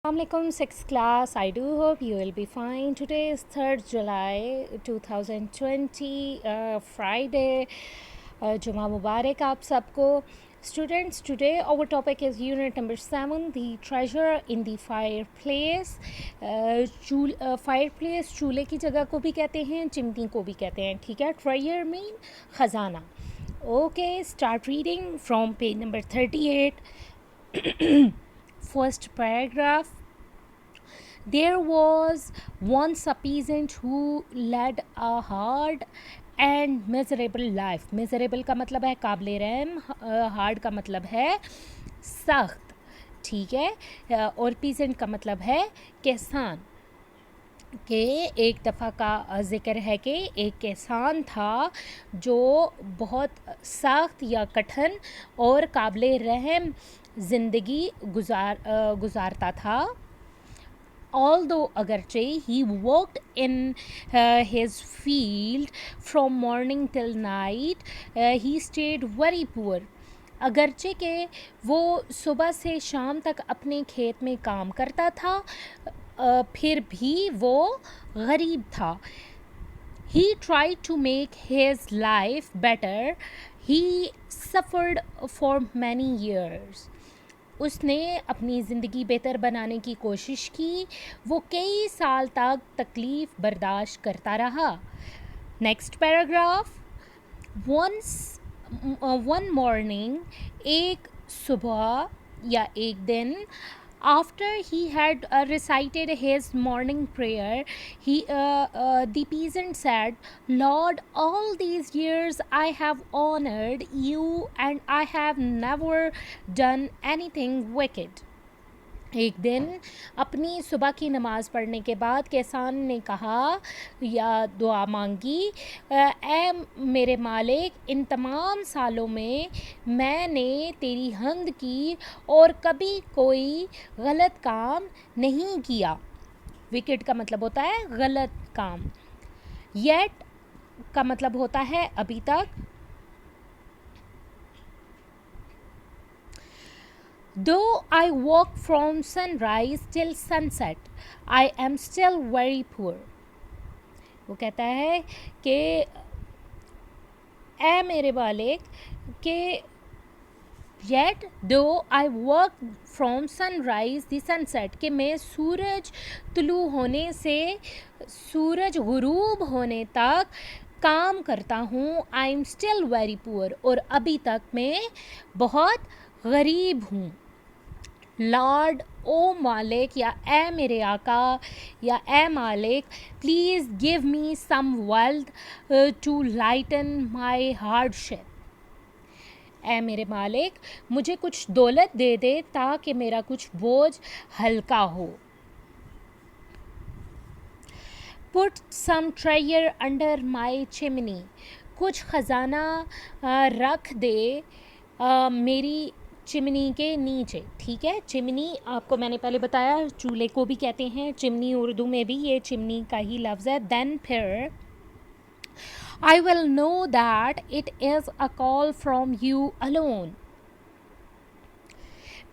Assalamualaikum, 6th class. I do hope you will be fine. Today is 3rd July 2020, Friday. Juma Mubarak aap sabko. Students, today our topic is unit number 7, the treasure in the fireplace. Fireplace चूल्हे की जगह को भी कहते हैं, chimney को भी कहते हैं, ठीक है. Treasure mean खजाना. Okay, start reading from page number 38. First paragraph. There was once a peasant who led a hard and miserable life. Miserable का मतलब है काबिल रहम, hard का मतलब है सख्त, ठीक है. और peasant का मतलब है किसान. कि एक दफ़ा का ज़िक्र है कि एक किसान था जो बहुत सख्त या कठिन और काबिल रहम ज़िंदगी गुजारता था. Although अगरचे he worked in his field from morning till night, he stayed very poor. अगरचे के वो सुबह से शाम तक अपने खेत में काम करता था, फिर भी वो गरीब था. He tried to make his life better. He suffered for many years. उसने अपनी ज़िंदगी बेहतर बनाने की कोशिश की. वो कई साल तक तकलीफ़ बर्दाश्त करता रहा. Next paragraph. वन मॉर्निंग, एक सुबह या एक दिन, after he had recited his morning prayer, the peasant said, Lord, all these years I have honored you and I have never done anything wicked. एक दिन अपनी सुबह की नमाज़ पढ़ने के बाद किसान ने कहा या दुआ मांगी, ऐ मेरे मालिक, इन तमाम सालों में मैंने तेरी हम्द की और कभी कोई गलत काम नहीं किया. विकेट का मतलब होता है गलत काम. येट का मतलब होता है अभी तक. Though I walk from sunrise till sunset, I am still very poor. वो कहता है कि ऐ मेरे मालिक कि yet though I work from sunrise the sunset, कि मैं सूरज तुलू होने से सूरज गुरूब होने तक काम करता हूँ. I am still very poor, और अभी तक मैं बहुत गरीब हूँ. लॉर्ड, ओ मालिक, या ए मेरे आका, या ए मालिक, please give me some wealth to lighten my hardship. ए मेरे मालिक, मुझे कुछ दौलत दे दे ताकि मेरा कुछ बोझ हल्का हो. Put some treasure under my chimney. कुछ ख़जाना रख दे मेरी चिमनी के नीचे, ठीक है. चिमनी आपको मैंने पहले बताया चूल्हे को भी कहते हैं, चिमनी उर्दू में भी ये चिमनी का ही लफ्ज़ है. देन फिर I will know that it is a call from you alone.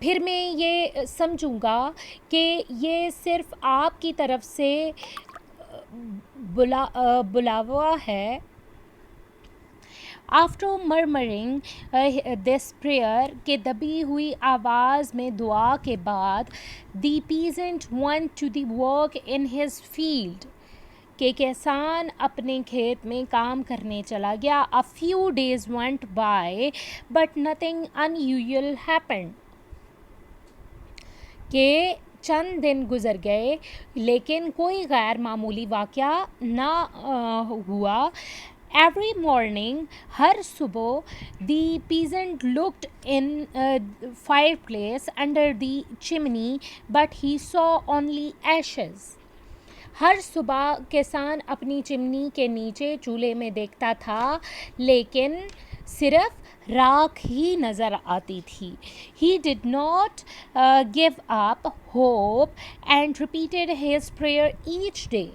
फिर मैं ये समझूंगा कि ये सिर्फ आपकी तरफ से बुलावा है. After murmuring this prayer, के दबी हुई आवाज़ में दुआ के बाद, the peasant went to the work in his field. कि किसान अपने खेत में काम करने चला गया. A few days went by, but nothing unusual happened. कि चंद दिन गुज़र गए लेकिन कोई गैर मामूली वाक़या ना हुआ. Every morning, हर सुबह, the peasant looked in fireplace under the chimney, but he saw only ashes. हर सुबह किसान अपनी चिमनी के नीचे चूल्हे में देखता था, लेकिन सिर्फ राख ही नज़र आती थी. He did not give up hope and repeated his prayer each day.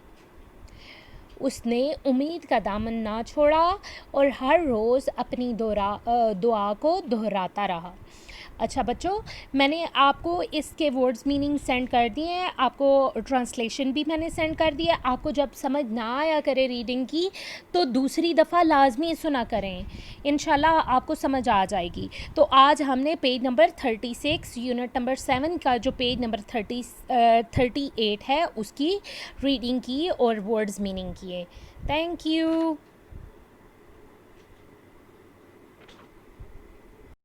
उसने उम्मीद का दामन ना छोड़ा और हर रोज़ अपनी दुआ को दोहराता रहा. اچھا بچوں، میں نے آپ کو اس کے ورڈز میننگ سینڈ کر دیے ہیں، آپ کو ٹرانسلیشن بھی میں نے سینڈ کر دیا ہے. آپ کو جب سمجھ نہ آیا کرے ریڈنگ کی تو دوسری دفعہ لازمی سنا کریں، انشاءاللہ آپ کو سمجھ آ جائے گی. تو آج ہم نے پیج نمبر 36 یونٹ نمبر 7 کا جو پیج نمبر 38 ہے اس کی ریڈنگ کی اور ورڈز میننگ کیے. Thank you.